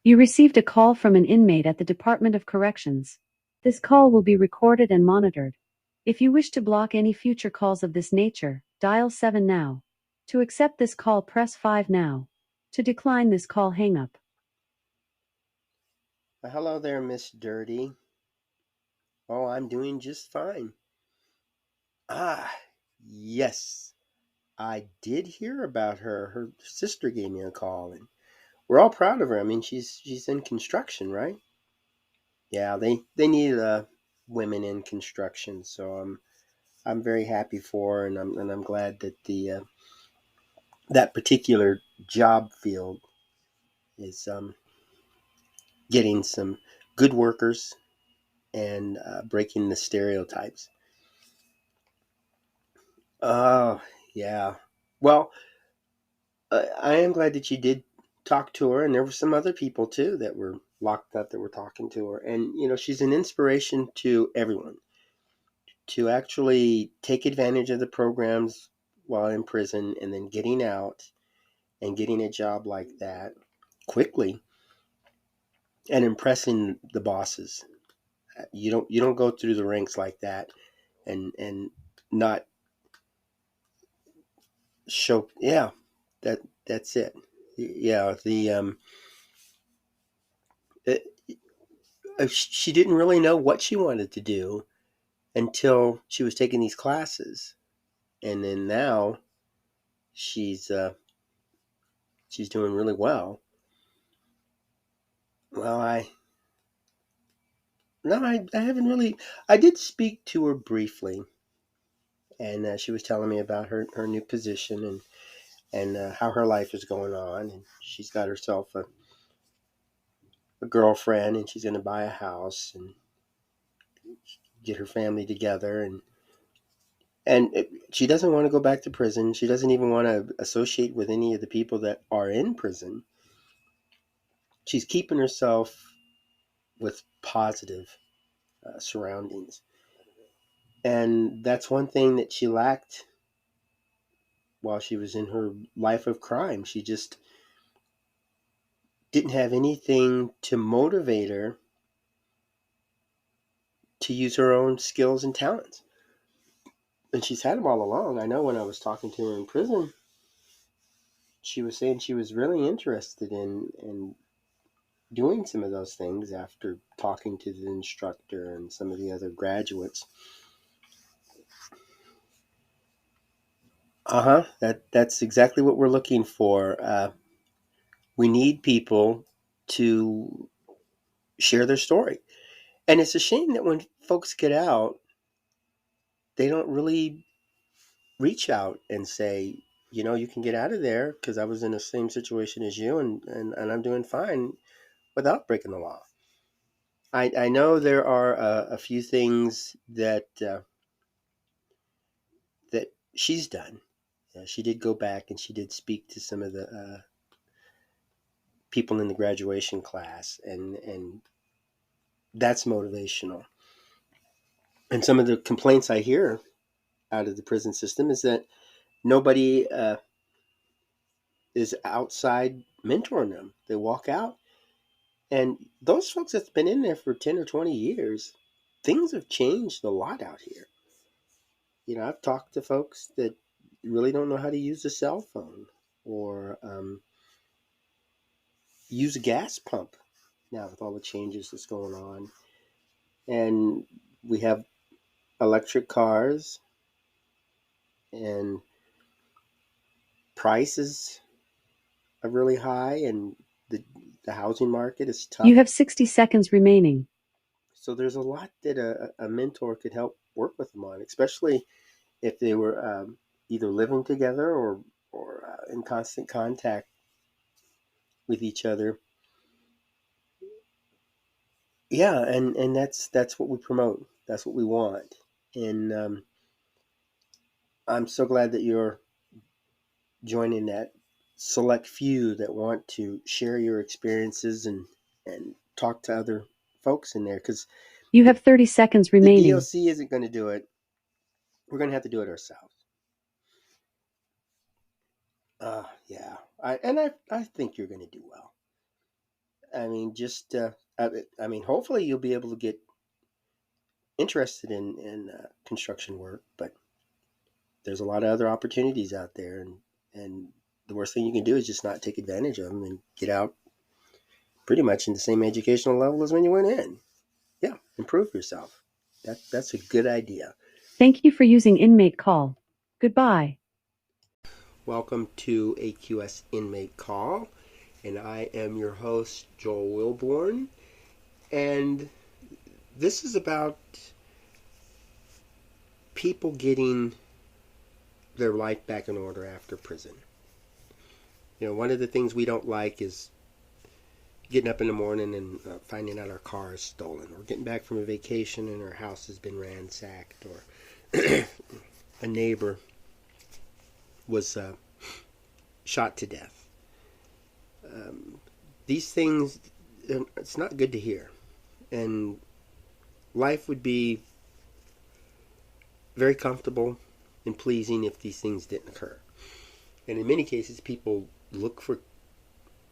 You received a call from an inmate at the Department of Corrections. This call will be recorded and monitored. If you wish to block any future calls of this nature, dial 7 now. To accept this call, press 5 now. To decline this call, hang up. Hello there, Miss Dirty. Oh, I'm doing just fine. Ah, yes, I did hear about her. Her sister gave me a call, and we're all proud of her. I mean, she's in construction, right? Yeah, they need women in construction, so I'm very happy for her, and I'm glad that the that particular job field is getting some good workers and breaking the stereotypes. Oh, yeah. Well, I am glad that you did talk to her, and there were some other people too that were locked up that were talking to her. And she's an inspiration to everyone to actually take advantage of the programs while in prison, and then getting out and getting a job like that quickly and impressing the bosses. You don't go through the ranks like that and not show. Yeah, that's it. Yeah, it, she didn't really know what she wanted to do until she was taking these classes, and then now she's she's doing really well. Well, I haven't really. I did speak to her briefly, and she was telling me about her new position and how her life is going on, and she's got herself a girlfriend, and she's going to buy a house and get her family together, and she doesn't want to go back to prison. She doesn't even want to associate with any of the people that are in prison. She's keeping herself with positive surroundings. And that's one thing that she lacked while she was in her life of crime. She just didn't have anything to motivate her to use her own skills and talents. And she's had them all along. I know when I was talking to her in prison, she was saying she was really interested in doing some of those things after talking to the instructor and some of the other graduates. Uh-huh. That's exactly what we're looking for. We need people to share their story. And it's a shame that when folks get out, they don't really reach out and say, you can get out of there because I was in the same situation as you, and I'm doing fine without breaking the law. I know there are a few things that she's done. She did go back and she did speak to some of the people in the graduation class, and that's motivational. And some of the complaints I hear out of the prison system is that nobody is outside mentoring them. They walk out, and those folks that's been in there for 10 or 20 years, things have changed a lot out here. I've talked to folks that really don't know how to use a cell phone or use a gas pump now with all the changes that's going on. And we have electric cars, and prices are really high, and the housing market is You tough. have 60 seconds remaining. So there's a lot that a mentor could help work with them on, especially if they were either living together or in constant contact with each other. Yeah, and that's what we promote. That's what we want. And I'm so glad that you're joining that select few that want to share your experiences and talk to other folks in there, because You the, have 30 seconds the remaining. DLC isn't going to do it. We're going to have to do it ourselves. Yeah, I think you're going to do well. I mean, just I mean, hopefully you'll be able to get interested in construction work, but there's a lot of other opportunities out there, and the worst thing you can do is just not take advantage of them and get out pretty much in the same educational level as when you went in. Yeah, improve yourself. That's a good idea. Thank you for using Inmate Call. Goodbye. Welcome to AQS Inmate Call, and I am your host, Joel Wilborn, and this is about people getting their life back in order after prison. You know, one of the things we don't like is getting up in the morning and finding out our car is stolen, or getting back from a vacation and our house has been ransacked, or a neighbor was shot to death. These things, it's not good to hear. And life would be very comfortable and pleasing if these things didn't occur. And in many cases, people look for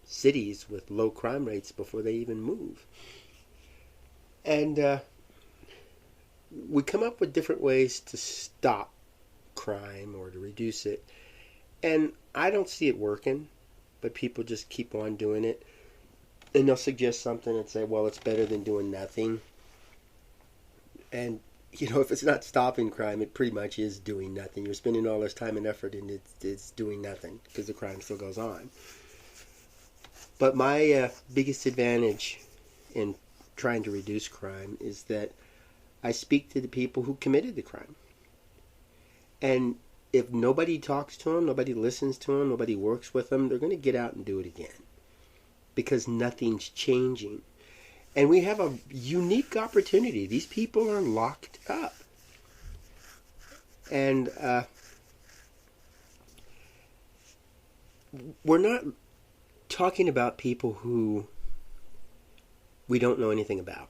cities with low crime rates before they even move. And we come up with different ways to stop crime or to reduce it. And I don't see it working, but people just keep on doing it. And they'll suggest something and say, well, it's better than doing nothing. And, you know, if it's not stopping crime, it pretty much is doing nothing. You're spending all this time and effort and it's doing nothing because the crime still goes on. But my biggest advantage in trying to reduce crime is that I speak to the people who committed the crime. And if nobody talks to them, nobody listens to them, nobody works with them, they're going to get out and do it again. Because nothing's changing. And we have a unique opportunity. These people are locked up. And we're not talking about people who we don't know anything about.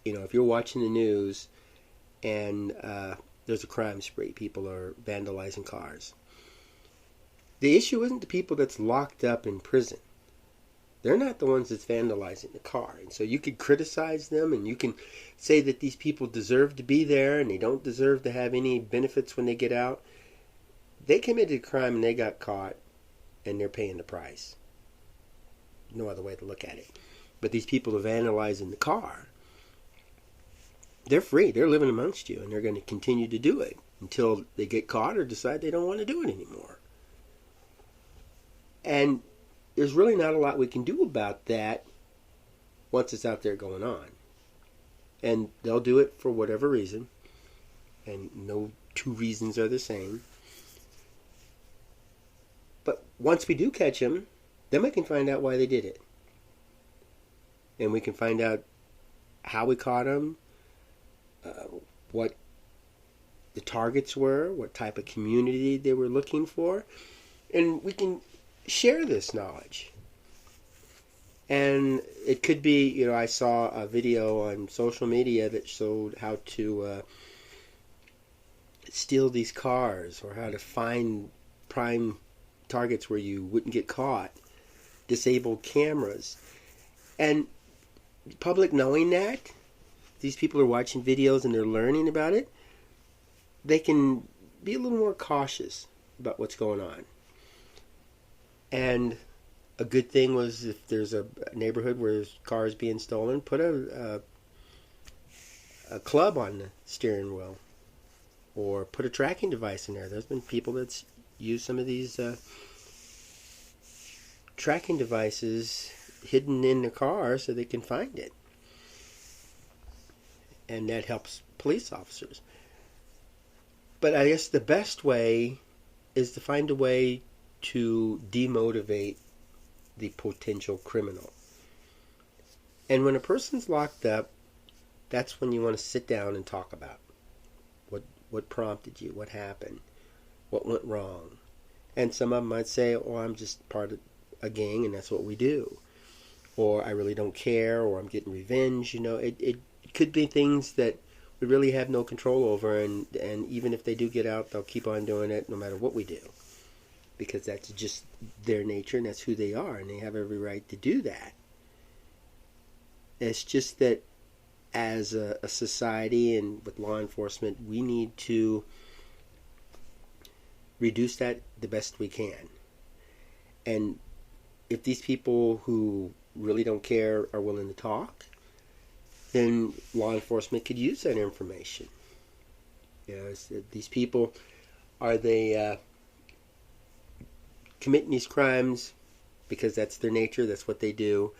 You know, if you're watching the news and there's a crime spree, people are vandalizing cars. The issue isn't the people that's locked up in prison. They're not the ones that's vandalizing the car. And so you could criticize them and you can say that these people deserve to be there and they don't deserve to have any benefits when they get out. They committed a crime and they got caught and they're paying the price. No other way to look at it. But these people are vandalizing the car. They're free. They're living amongst you and they're going to continue to do it until they get caught or decide they don't want to do it anymore. And there's really not a lot we can do about that once it's out there going on. And they'll do it for whatever reason. And no two reasons are the same. But once we do catch them, then we can find out why they did it. And we can find out how we caught them, what the targets were, what type of community they were looking for. And we can share this knowledge. And it could be, you know, I saw a video on social media that showed how to steal these cars or how to find prime targets where you wouldn't get caught, disable cameras. And the public knowing that, these people are watching videos and they're learning about it, they can be a little more cautious about what's going on. And a good thing was if there's a neighborhood where there's cars being stolen, put a club on the steering wheel or put a tracking device in there. There's been people that's used some of these tracking devices hidden in the car so they can find it. And that helps police officers. But I guess the best way is to find a way to demotivate the potential criminal. And when a person's locked up, that's when you want to sit down and talk about what prompted you, what happened, what went wrong. And some of them might say, oh, I'm just part of a gang and that's what we do. Or I really don't care, or I'm getting revenge. You know, it could be things that we really have no control over, and even if they do get out, they'll keep on doing it no matter what we do. Because that's just their nature and that's who they are, and they have every right to do that. It's just that as a society and with law enforcement, we need to reduce that the best we can. And if these people who really don't care are willing to talk, then law enforcement could use that information. You know, these people, are they committing these crimes because that's their nature, that's what they do?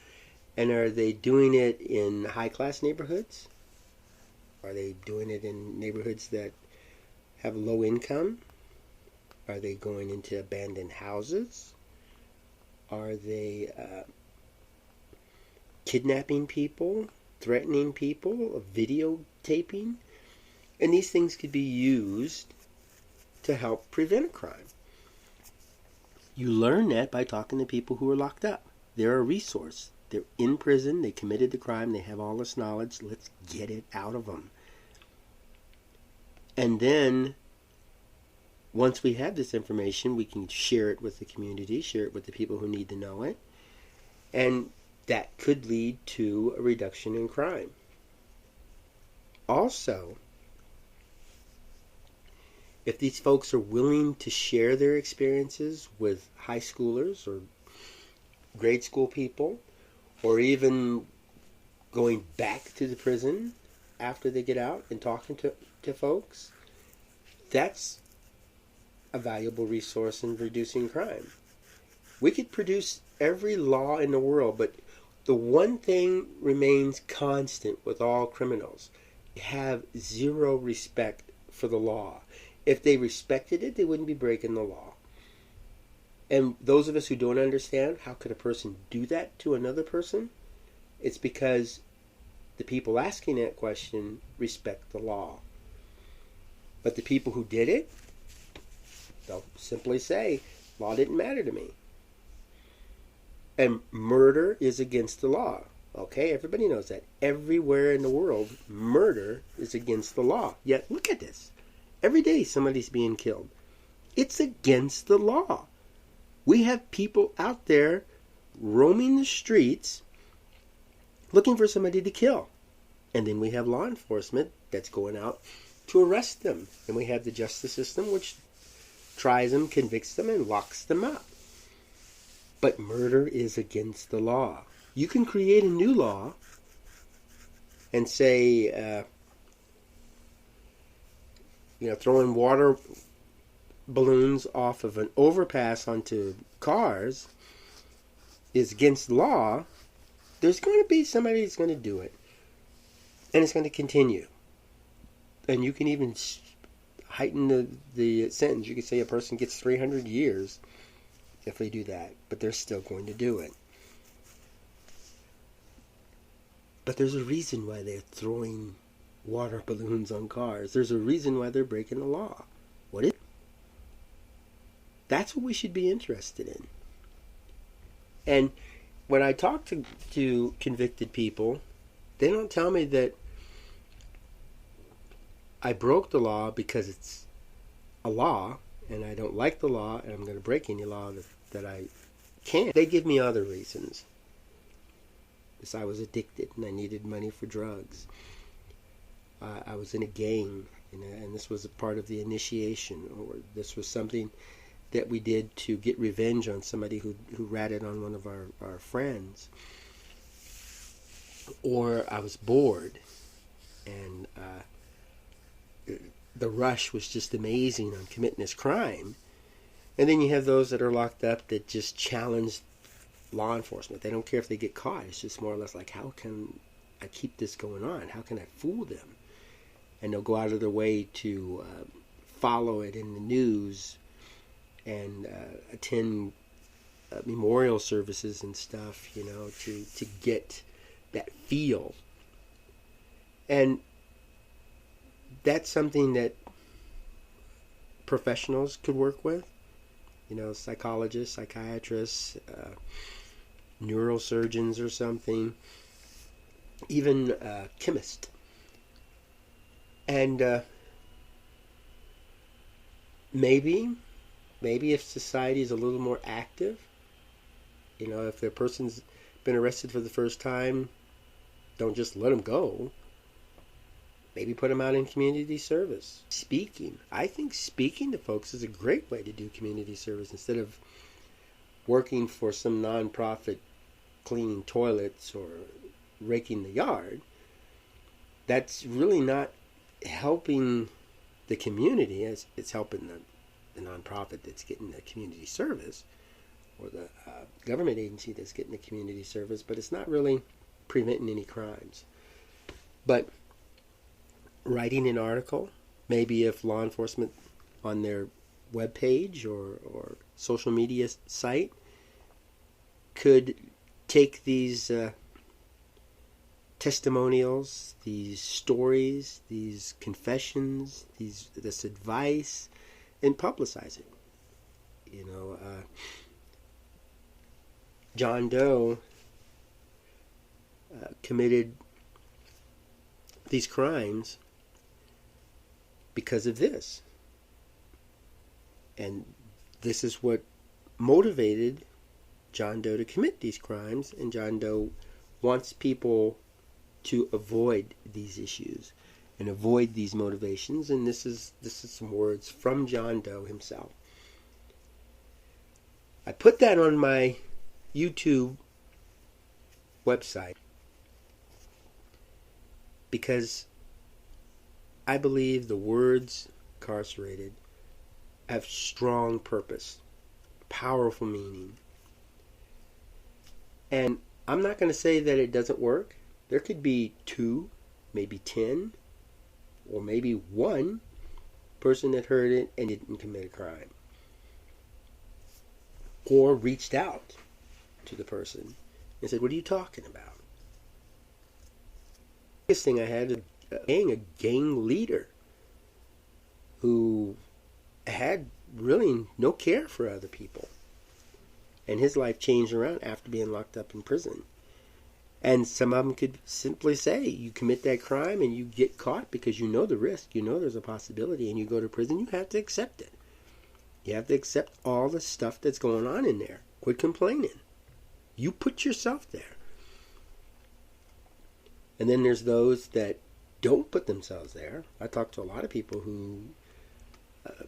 And are they doing it in high-class neighborhoods? Are they doing it in neighborhoods that have low income? Are they going into abandoned houses? Are they kidnapping people, threatening people, videotaping? And these things could be used to help prevent a crime. You learn that by talking to people who are locked up. They're a resource. They're in prison. They committed the crime. They have all this knowledge. Let's get it out of them. And then, once we have this information, we can share it with the community, share it with the people who need to know it. And that could lead to a reduction in crime. Also, if these folks are willing to share their experiences with high schoolers or grade school people, or even going back to the prison after they get out and talking to folks, that's a valuable resource in reducing crime. We could produce every law in the world, but the one thing remains constant with all criminals: have zero respect for the law. If they respected it, they wouldn't be breaking the law. And those of us who don't understand, how could a person do that to another person? It's because the people asking that question respect the law. But the people who did it, they'll simply say, law didn't matter to me. And murder is against the law. Okay, everybody knows that. Everywhere in the world, murder is against the law. Yet, look at this. Every day somebody's being killed. It's against the law. We have people out there roaming the streets looking for somebody to kill. And then we have law enforcement that's going out to arrest them. And we have the justice system which tries them, convicts them, and locks them up. But murder is against the law. You can create a new law and say, throwing water balloons off of an overpass onto cars is against the law. There's going to be somebody that's going to do it. And it's going to continue. And you can even heighten the sentence. You could say a person gets 300 years if they do that. But they're still going to do it. But there's a reason why they're throwing water balloons on cars. There's a reason why they're breaking the law. What is it? That's what we should be interested in. And when I talk to convicted people, they don't tell me that I broke the law because it's a law and I don't like the law and I'm going to break any law that I can. They give me other reasons. Because I was addicted and I needed money for drugs. I was in a gang, and this was a part of the initiation, or this was something that we did to get revenge on somebody who ratted on one of our friends. Or I was bored, and the rush was just amazing on committing this crime. And then you have those that are locked up that just challenge law enforcement. They don't care if they get caught. It's just more or less like, how can I keep this going on? How can I fool them? And they'll go out of their way to follow it in the news and attend memorial services and stuff, to get that feel. And that's something that professionals could work with. Psychologists, psychiatrists, neurosurgeons or something, even chemists. And maybe if society is a little more active, if the person's been arrested for the first time, Don't just let them go. Maybe put them out in community service. Speaking. I think speaking to folks is a great way to do community service instead of working for some nonprofit cleaning toilets or raking the yard. That's really not helping the community. It's helping the nonprofit that's getting the community service, or the government agency that's getting the community service, but it's not really preventing any crimes. But writing an article, maybe if law enforcement on their webpage or social media site could take these testimonials, these stories, these confessions, this advice, and publicize it. You know, John Doe committed these crimes because of this. And this is what motivated John Doe to commit these crimes, and John Doe wants people to avoid these issues and avoid these motivations, and this is some words from John Doe himself. I put that on my YouTube website because I believe the words incarcerated have strong purpose, powerful meaning. And I'm not going to say that it doesn't work. There could be 2, maybe 10, or maybe 1 person that heard it and didn't commit a crime, or reached out to the person and said, "What are you talking about?" The biggest thing I had is a gang leader who had really no care for other people, and his life changed around after being locked up in prison. And some of them could simply say, you commit that crime and you get caught because you know the risk, you know there's a possibility, and you go to prison, you have to accept it. You have to accept all the stuff that's going on in there. Quit complaining. You put yourself there. And then there's those that don't put themselves there. I talk to a lot of people who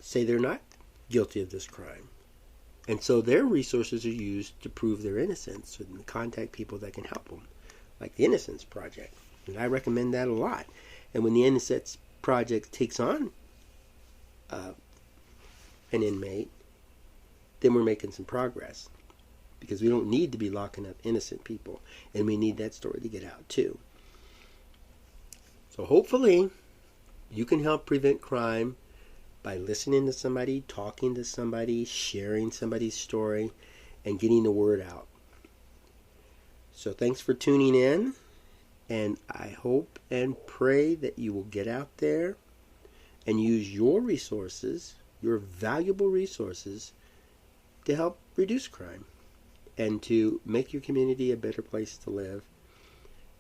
say they're not guilty of this crime. And so their resources are used to prove their innocence and contact people that can help them, like the Innocence Project. And I recommend that a lot. And when the Innocence Project takes on an inmate, then we're making some progress, because we don't need to be locking up innocent people, and we need that story to get out too. So hopefully you can help prevent crime by listening to somebody, talking to somebody, sharing somebody's story, and getting the word out. So thanks for tuning in, and I hope and pray that you will get out there and use your resources, your valuable resources, to help reduce crime and to make your community a better place to live,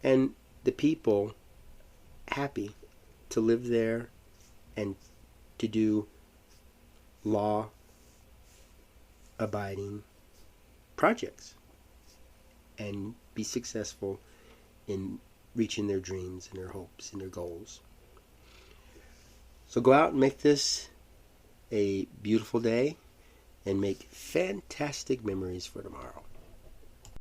and the people happy to live there and to do law-abiding projects and be successful in reaching their dreams and their hopes and their goals. So go out and make this a beautiful day and make fantastic memories for tomorrow.